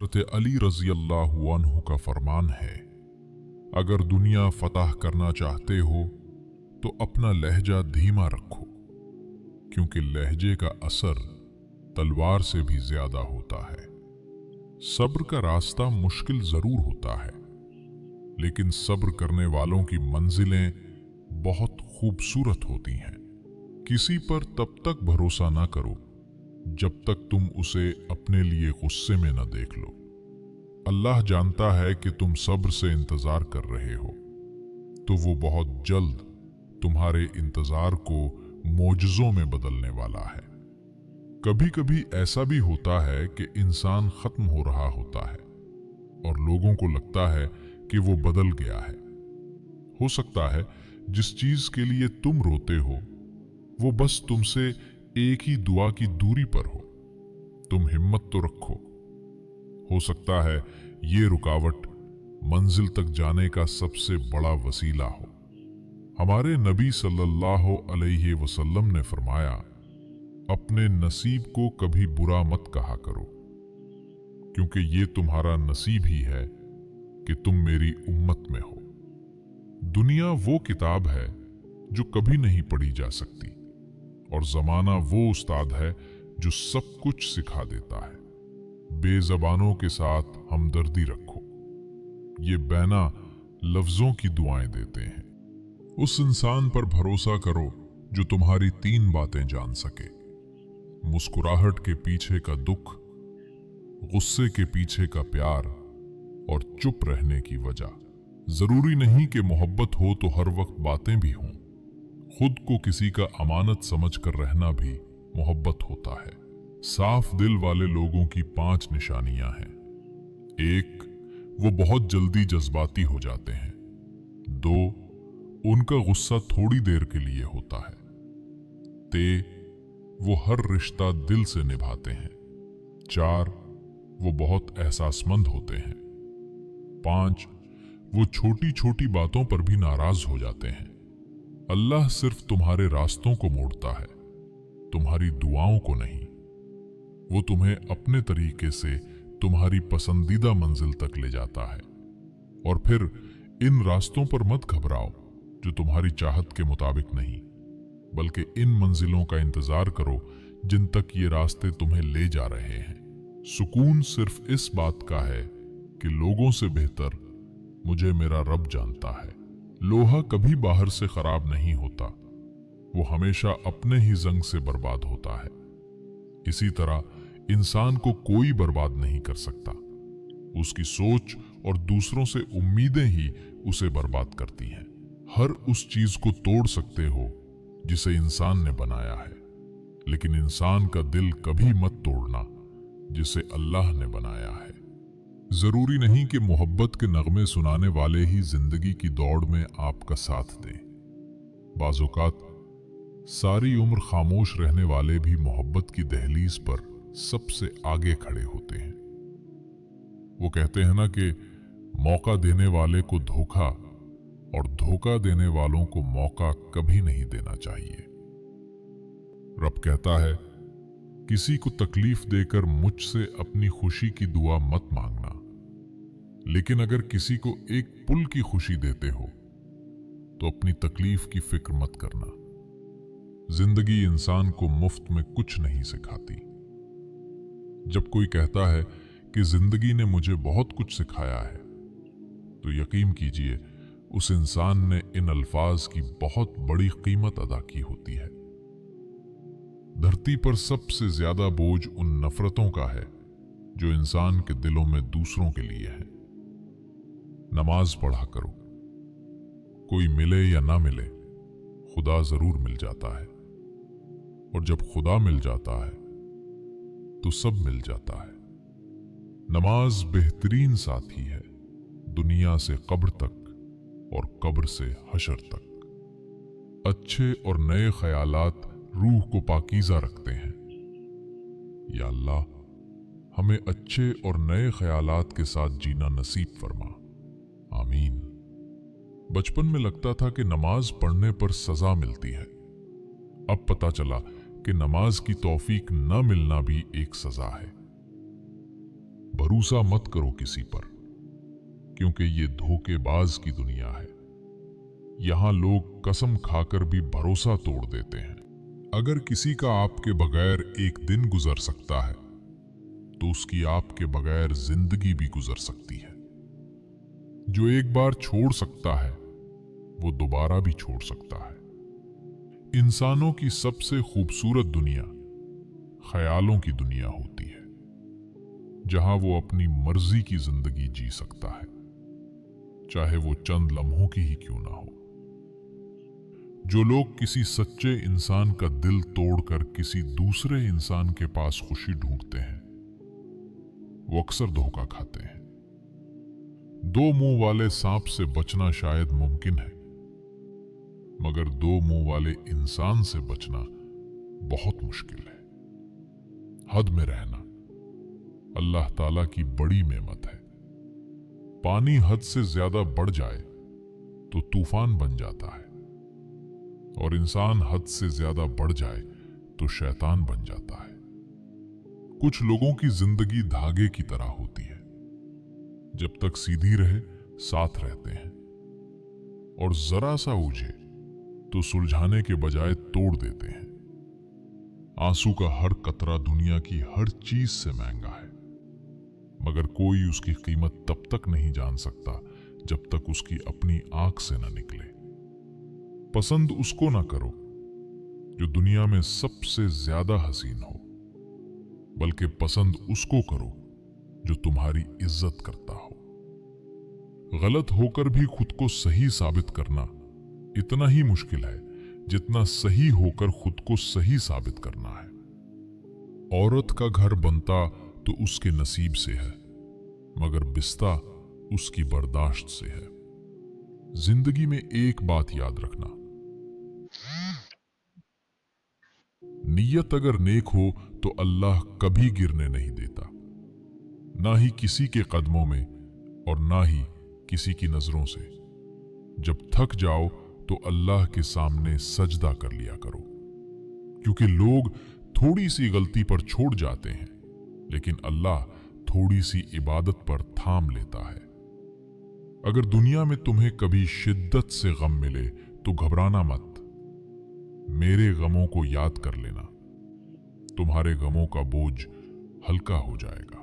हज़रत अली रज़ी अल्लाहु अन्हु का फरमान है, अगर दुनिया फतह करना चाहते हो तो अपना लहजा धीमा रखो, क्योंकि लहजे का असर तलवार से भी ज्यादा होता है। सब्र का रास्ता मुश्किल जरूर होता है, लेकिन सब्र करने वालों की मंजिलें बहुत खूबसूरत होती हैं। किसी पर तब तक भरोसा ना करो जब तक तुम उसे अपने लिए गुस्से में न देख लो। अल्लाह जानता है कि तुम सब्र से इंतजार कर रहे हो, तो वो बहुत जल्द तुम्हारे इंतजार को मोजज़ों में बदलने वाला है। कभी कभी ऐसा भी होता है कि इंसान खत्म हो रहा होता है और लोगों को लगता है कि वो बदल गया है। हो सकता है जिस चीज के लिए तुम रोते हो वो बस तुमसे एक ही दुआ की दूरी पर हो। तुम हिम्मत तो रखो, हो सकता है ये रुकावट मंजिल तक जाने का सबसे बड़ा वसीला हो। हमारे नबी सल्लल्लाहु अलैहि वसल्लम ने फरमाया, अपने नसीब को कभी बुरा मत कहा करो, क्योंकि ये तुम्हारा नसीब ही है कि तुम मेरी उम्मत में हो। दुनिया वो किताब है जो कभी नहीं पढ़ी जा सकती, और जमाना वो उस्ताद है जो सब कुछ सिखा देता है। बेज़बानों के साथ हमदर्दी रखो, ये बैना लफ्जों की दुआएं देते हैं। उस इंसान पर भरोसा करो जो तुम्हारी 3 बातें जान सके: मुस्कुराहट के पीछे का दुख, गुस्से के पीछे का प्यार और चुप रहने की वजह। जरूरी नहीं कि मोहब्बत हो तो हर वक्त बातें भी हों। खुद को किसी का अमानत समझकर रहना भी मोहब्बत होता है। साफ दिल वाले लोगों की 5 निशानियां हैं। 1, वो बहुत जल्दी जज्बाती हो जाते हैं। 2, उनका गुस्सा थोड़ी देर के लिए होता है। 3, वो हर रिश्ता दिल से निभाते हैं। 4, वो बहुत एहसासमंद होते हैं। 5, वो छोटी छोटी बातों पर भी नाराज हो जाते हैं। अल्लाह सिर्फ तुम्हारे रास्तों को मोड़ता है, तुम्हारी दुआओं को नहीं। वो तुम्हें अपने तरीके से तुम्हारी पसंदीदा मंजिल तक ले जाता है। और फिर इन रास्तों पर मत घबराओ जो तुम्हारी चाहत के मुताबिक नहीं, बल्कि इन मंजिलों का इंतजार करो जिन तक ये रास्ते तुम्हें ले जा रहे हैं। सुकून सिर्फ इस बात का है कि लोगों से बेहतर मुझे मेरा रब जानता है। लोहा कभी बाहर से खराब नहीं होता, वो हमेशा अपने ही जंग से बर्बाद होता है। इसी तरह इंसान को कोई बर्बाद नहीं कर सकता, उसकी सोच और दूसरों से उम्मीदें ही उसे बर्बाद करती हैं। हर उस चीज को तोड़ सकते हो जिसे इंसान ने बनाया है, लेकिन इंसान का दिल कभी मत तोड़ना जिसे अल्लाह ने बनाया है। जरूरी नहीं कि मोहब्बत के नगमे सुनाने वाले ही जिंदगी की दौड़ में आपका साथ दें। बाज़ औक़ात सारी उम्र खामोश रहने वाले भी मोहब्बत की दहलीज पर सबसे आगे खड़े होते हैं। वो कहते हैं ना कि मौका देने वाले को धोखा और धोखा देने वालों को मौका कभी नहीं देना चाहिए। रब कहता है, किसी को तकलीफ देकर मुझसे अपनी खुशी की दुआ मत मांगना, लेकिन अगर किसी को एक पुल की खुशी देते हो तो अपनी तकलीफ की फिक्र मत करना। जिंदगी इंसान को मुफ्त में कुछ नहीं सिखाती। जब कोई कहता है कि जिंदगी ने मुझे बहुत कुछ सिखाया है, तो यकीन कीजिए उस इंसान ने इन अल्फाज की बहुत बड़ी कीमत अदा की होती है। धरती पर सबसे ज्यादा बोझ उन नफरतों का है जो इंसान के दिलों में दूसरों के लिए है। नमाज पढ़ा करो, कोई मिले या ना मिले खुदा जरूर मिल जाता है, और जब खुदा मिल जाता है तो सब मिल जाता है। नमाज बेहतरीन साथी है, दुनिया से कब्र तक और कब्र से हशर तक। अच्छे और नए ख्यालात रूह को पाकीज़ा रखते हैं। या अल्लाह, हमें अच्छे और नए ख्यालात के साथ जीना नसीब फरमा, आमीन। बचपन में लगता था कि नमाज पढ़ने पर सजा मिलती है। अब पता चला कि नमाज की तौफीक न मिलना भी एक सजा है। भरोसा मत करो किसी पर, क्योंकि ये धोखेबाज की दुनिया है। यहां लोग कसम खाकर भी भरोसा तोड़ देते हैं। अगर किसी का आपके बगैर एक दिन गुजर सकता है, तो उसकी आपके बगैर जिंदगी भी गुजर सकती है। जो एक बार छोड़ सकता है, वो दोबारा भी छोड़ सकता है। इंसानों की सबसे खूबसूरत दुनिया ख्यालों की दुनिया होती है, जहां वो अपनी मर्जी की जिंदगी जी सकता है, चाहे वो चंद लम्हों की ही क्यों ना हो। जो लोग किसी सच्चे इंसान का दिल तोड़कर किसी दूसरे इंसान के पास खुशी ढूंढते हैं, वो अक्सर धोखा खाते हैं। दो मुंह वाले सांप से बचना शायद मुमकिन है, मगर दो मुंह वाले इंसान से बचना बहुत मुश्किल है। हद में रहना अल्लाह ताला की बड़ी नेमत है। पानी हद से ज्यादा बढ़ जाए तो तूफान बन जाता है, और इंसान हद से ज्यादा बढ़ जाए तो शैतान बन जाता है। कुछ लोगों की जिंदगी धागे की तरह होती है, जब तक सीधी रहे साथ रहते हैं, और जरा सा उलझे तो सुलझाने के बजाय तोड़ देते हैं। आंसू का हर कतरा दुनिया की हर चीज से महंगा है, मगर कोई उसकी कीमत तब तक नहीं जान सकता जब तक उसकी अपनी आंख से न निकले। पसंद उसको ना करो जो दुनिया में सबसे ज्यादा हसीन हो, बल्कि पसंद उसको करो जो तुम्हारी इज्जत करता हो। गलत होकर भी खुद को सही साबित करना इतना ही मुश्किल है जितना सही होकर खुद को सही साबित करना है। औरत का घर बनता तो उसके नसीब से है, मगर बिस्ता उसकी बर्दाश्त से है। जिंदगी में एक बात याद रखना, नीयत अगर नेक हो तो अल्लाह कभी गिरने नहीं देता, ना ही किसी के कदमों में और ना ही किसी की नजरों से। जब थक जाओ तो अल्लाह के सामने सजदा कर लिया करो, क्योंकि लोग थोड़ी सी गलती पर छोड़ जाते हैं, लेकिन अल्लाह थोड़ी सी इबादत पर थाम लेता है। अगर दुनिया में तुम्हें कभी शिद्दत से गम मिले तो घबराना मत। मेरे गमों को याद कर लेना, तुम्हारे गमों का बोझ हल्का हो जाएगा।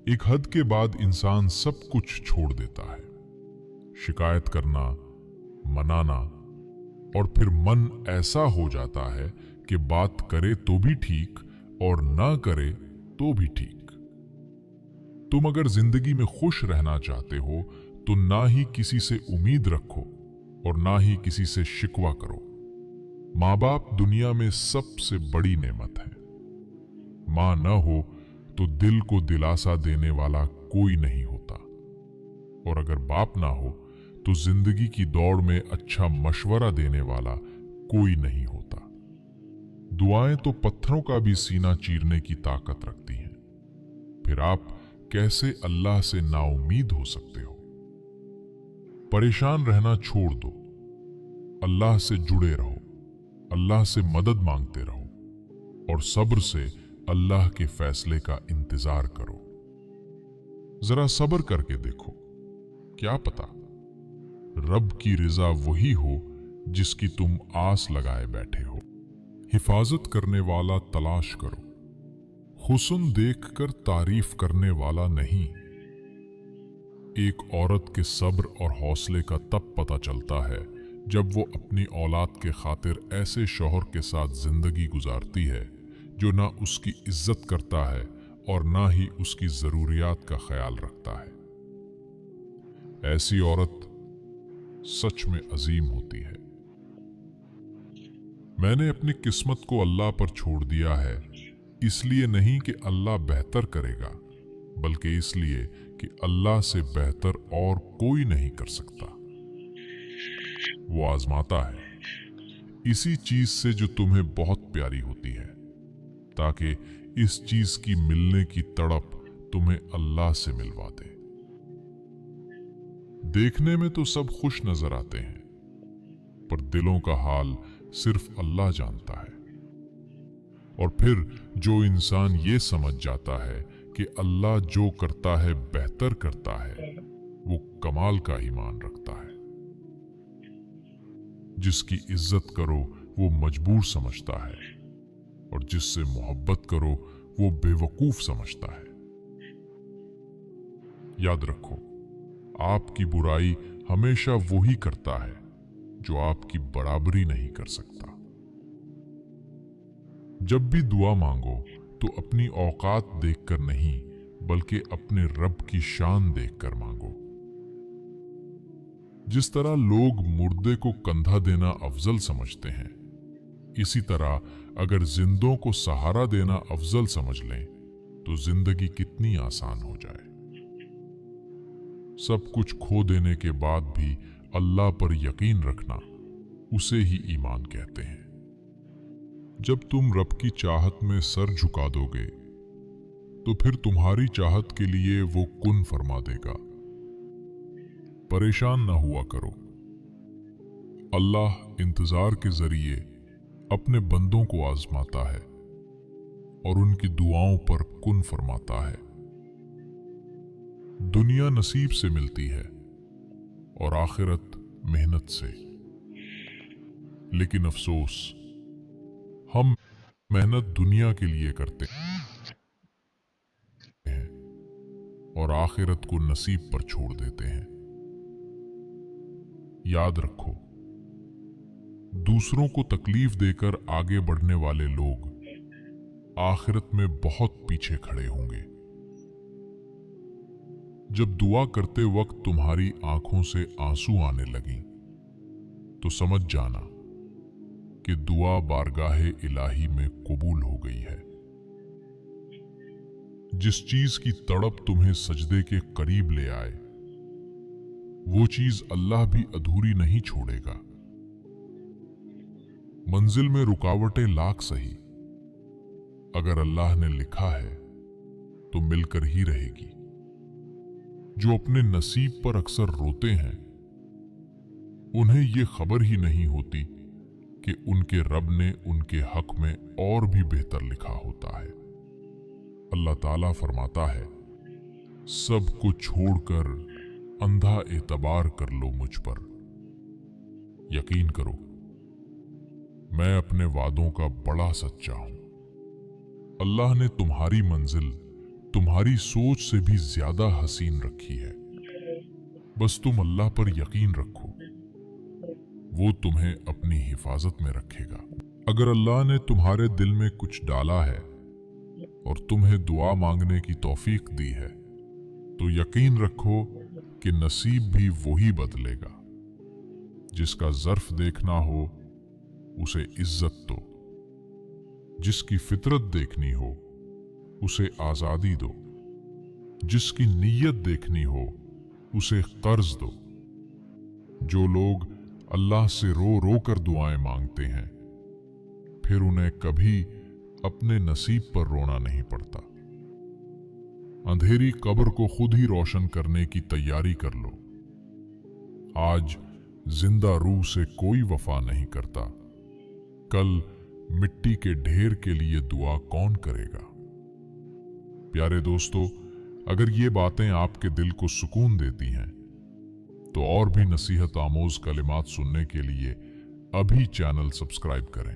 एक हद के बाद इंसान सब कुछ छोड़ देता है। शिकायत करना, मनाना, और फिर मन ऐसा हो जाता है कि बात करे तो भी ठीक और ना करे तो भी ठीक। तुम अगर जिंदगी में खुश रहना चाहते हो तो ना ही किसी से उम्मीद रखो और ना ही किसी से शिकवा करो। माँ बाप दुनिया में सबसे बड़ी नेमत है। माँ न हो तो दिल को दिलासा देने वाला कोई नहीं होता, और अगर बाप ना हो तो जिंदगी की दौड़ में अच्छा मशवरा देने वाला कोई नहीं होता। दुआएं तो पत्थरों का भी सीना चीरने की ताकत रखती हैं। फिर आप कैसे अल्लाह से नाउम्मीद हो सकते हो? परेशान रहना छोड़ दो, अल्लाह से जुड़े रहो, अल्लाह से मदद मांगते रहो, और सब्र से अल्लाह के फैसले का इंतजार करो। जरा सब्र करके देखो, क्या पता रब की रिजा वही हो जिसकी तुम आस लगाए बैठे हो। हिफाजत करने वाला तलाश करो, हुस्न देखकर तारीफ करने वाला नहीं। एक औरत के सब्र और हौसले का तब पता चलता है जब वो अपनी औलाद के खातिर ऐसे शौहर के साथ जिंदगी गुजारती है जो ना उसकी इज्जत करता है और ना ही उसकी जरूरियात का ख्याल रखता है। ऐसी औरत सच में अजीम होती है। मैंने अपनी किस्मत को अल्लाह पर छोड़ दिया है, इसलिए नहीं कि अल्लाह बेहतर करेगा, बल्कि इसलिए कि अल्लाह से बेहतर और कोई नहीं कर सकता। वो आजमाता है इसी चीज से जो तुम्हें बहुत प्यारी होती है, ताकि इस चीज की मिलने की तड़प तुम्हें अल्लाह से मिलवा दे। देखने में तो सब खुश नजर आते हैं, पर दिलों का हाल सिर्फ अल्लाह जानता है। और फिर जो इंसान ये समझ जाता है कि अल्लाह जो करता है बेहतर करता है, वो कमाल का ईमान रखता है। जिसकी इज्जत करो वो मजबूर समझता है, और जिससे मोहब्बत करो वो बेवकूफ समझता है। याद रखो, आपकी बुराई हमेशा वही करता है जो आपकी बराबरी नहीं कर सकता। जब भी दुआ मांगो तो अपनी औकात देखकर नहीं, बल्कि अपने रब की शान देखकर मांगो। जिस तरह लोग मुर्दे को कंधा देना अफजल समझते हैं, इसी तरह अगर जिंदों को सहारा देना अफजल समझ लें तो जिंदगी कितनी आसान हो जाए। सब कुछ खो देने के बाद भी अल्लाह पर यकीन रखना, उसे ही ईमान कहते हैं। जब तुम रब की चाहत में सर झुका दोगे तो फिर तुम्हारी चाहत के लिए वो कुन फरमा देगा। परेशान ना हुआ करो, अल्लाह इंतजार के जरिए अपने बंदों को आजमाता है और उनकी दुआओं पर कुन फरमाता है। दुनिया नसीब से मिलती है और आखिरत मेहनत से, लेकिन अफसोस हम मेहनत दुनिया के लिए करते हैं और आखिरत को नसीब पर छोड़ देते हैं। याद रखो, दूसरों को तकलीफ देकर आगे बढ़ने वाले लोग आखिरत में बहुत पीछे खड़े होंगे। जब दुआ करते वक्त तुम्हारी आंखों से आंसू आने लगीं, तो समझ जाना कि दुआ बारगाहे इलाही में कबूल हो गई है। जिस चीज की तड़प तुम्हें सजदे के करीब ले आए, वो चीज अल्लाह भी अधूरी नहीं छोड़ेगा। मंजिल में रुकावटें लाख सही, अगर अल्लाह ने लिखा है तो मिलकर ही रहेगी। जो अपने नसीब पर अक्सर रोते हैं, उन्हें ये खबर ही नहीं होती कि उनके रब ने उनके हक में और भी बेहतर लिखा होता है। अल्लाह ताला फरमाता है, सब कुछ छोड़कर अंधा एतबार कर लो मुझ पर। यकीन करो, मैं अपने वादों का बड़ा सच्चा हूं। अल्लाह ने तुम्हारी मंजिल तुम्हारी सोच से भी ज्यादा हसीन रखी है। बस तुम अल्लाह पर यकीन रखो, वो तुम्हें अपनी हिफाजत में रखेगा। अगर अल्लाह ने तुम्हारे दिल में कुछ डाला है और तुम्हें दुआ मांगने की तौफीक दी है, तो यकीन रखो कि नसीब भी वही बदलेगा। जिसका ज़र्फ देखना हो उसे इज्जत दो, जिसकी फितरत देखनी हो उसे आजादी दो, जिसकी नीयत देखनी हो उसे कर्ज दो। जो लोग अल्लाह से रो रो कर दुआएं मांगते हैं, फिर उन्हें कभी अपने नसीब पर रोना नहीं पड़ता। अंधेरी कब्र को खुद ही रोशन करने की तैयारी कर लो। आज जिंदा रूह से कोई वफा नहीं करता, कल मिट्टी के ढेर के लिए दुआ कौन करेगा। प्यारे दोस्तों, अगर ये बातें आपके दिल को सुकून देती हैं, तो और भी नसीहत आमोज कलिमात सुनने के लिए अभी चैनल सब्सक्राइब करें।